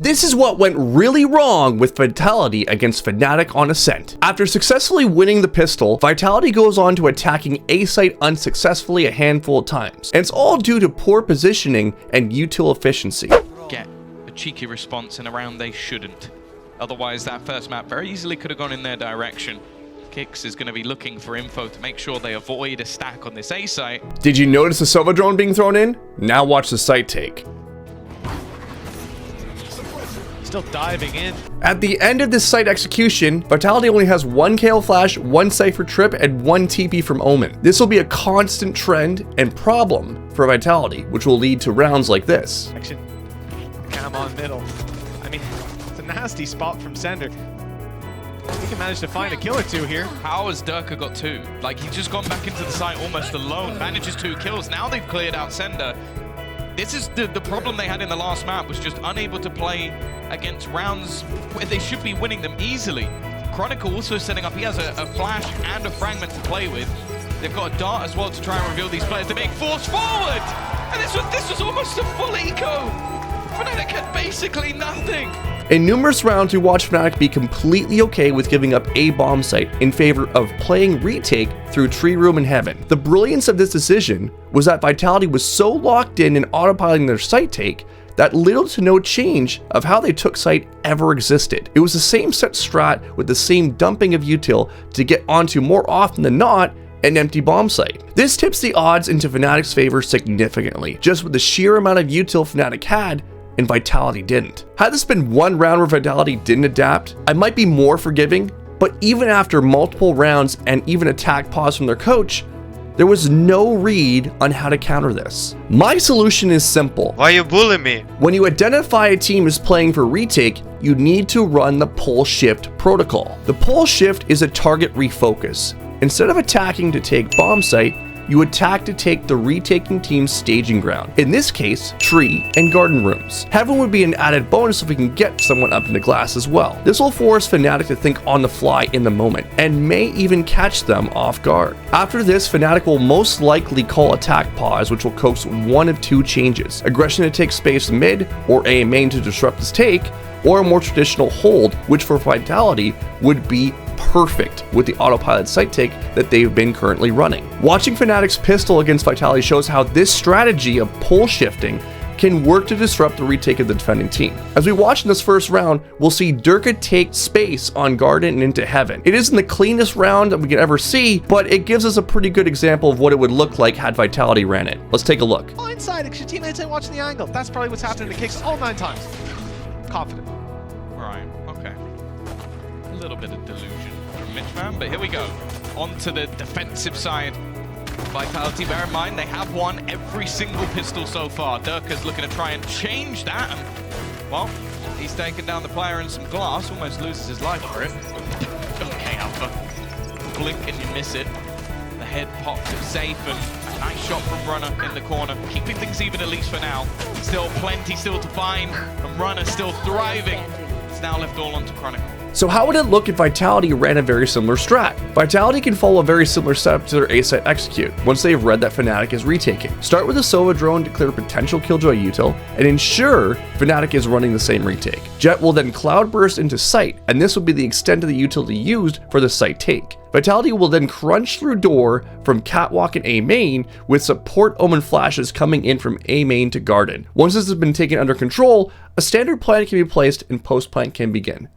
This is what went really wrong with Vitality against Fnatic on Ascent. After successfully winning the pistol, Vitality goes on to attacking A site unsuccessfully a handful of times, and it's all due to poor positioning and util efficiency. Get a cheeky response in a round they shouldn't. Otherwise, that first map very easily could have gone in their direction. Kix is going to be looking for info to make sure they avoid a stack on this A site. Did you notice the Sova drone being thrown in? Now watch the site take. Still diving in. At the end of this site execution, Vitality only has 1 KO flash, 1 Cypher trip, and 1 TP from Omen. This will be a constant trend and problem for Vitality, which will lead to rounds like this. Action. Cam on middle. I mean, it's a nasty spot from Sender. He can manage to find a kill or two here. How has Durka got 2? Like, he's just gone back into the site almost alone, manages 2 kills. Now they've cleared out Sender. This is the problem they had in the last map, was just unable to play against rounds where they should be winning them easily. Chronicle also setting up, he has a flash and a fragment to play with. They've got a dart as well to try and reveal these players. They're being forced forward! And this was almost a full eco! Fnatic had basically nothing! In numerous rounds, we watched Fnatic be completely okay with giving up a bomb site in favor of playing Retake through Tree Room in Heaven. The brilliance of this decision was that Vitality was so locked in autopiloting their site take that little to no change of how they took site ever existed. It was the same set strat with the same dumping of util to get onto more often than not an empty bomb site. This tips the odds into Fnatic's favor significantly, just with the sheer amount of util Fnatic had and Vitality didn't. Had this been one round where Vitality didn't adapt, I might be more forgiving, but even after multiple rounds and even attack pause from their coach, there was no read on how to counter this. My solution is simple. Why you bullying me? When you identify a team is playing for Retake, you need to run the pull shift protocol. The pull shift is a target refocus. Instead of attacking to take bomb site, you attack to take the retaking team's staging ground. In this case, tree and garden rooms. Heaven would be an added bonus if we can get someone up into glass as well. This will force Fnatic to think on the fly in the moment, and may even catch them off guard. After this, Fnatic will most likely call attack pause, which will coax one of 2 changes. Aggression to take space mid, or A main to disrupt this take, or a more traditional hold, which for Vitality would be perfect with the autopilot site take that they've been currently running. Watching Fnatic's pistol against Vitality shows how this strategy of pull shifting can work to disrupt the retake of the defending team. As we watch in this first round, we'll see Durka take space on Garden and into Heaven. It isn't the cleanest round that we can ever see, but it gives us a pretty good example of what it would look like had Vitality ran it. Let's take a look. Blindside, because your teammates ain't watching the angle. That's probably what's happening to Kix all 9 times. Confident. Right, okay. A little bit of delusion from Mitch Man, but here we go. On to the defensive side. Vitality, bear in mind, they have won every single pistol so far. Durka's looking to try and change that, and, well, he's taken down the player in some glass, almost loses his life for it. Okay, Alpha. Blink and you miss it. The head pops it safe, and a nice shot from Runner in the corner, keeping things even at least for now. Still plenty still to find, and Runner still thriving. It's now left all onto Chronicle. So how would it look if Vitality ran a very similar strat? Vitality can follow a very similar setup to their A site execute once they've read that Fnatic is retaking. Start with a Sova drone to clear potential killjoy util and ensure Fnatic is running the same retake. Jet will then cloud burst into site, and this will be the extent of the utility used for the site take. Vitality will then crunch through door from Catwalk and A main with support Omen flashes coming in from A main to Garden. Once this has been taken under control, a standard plan can be placed and post plan can begin.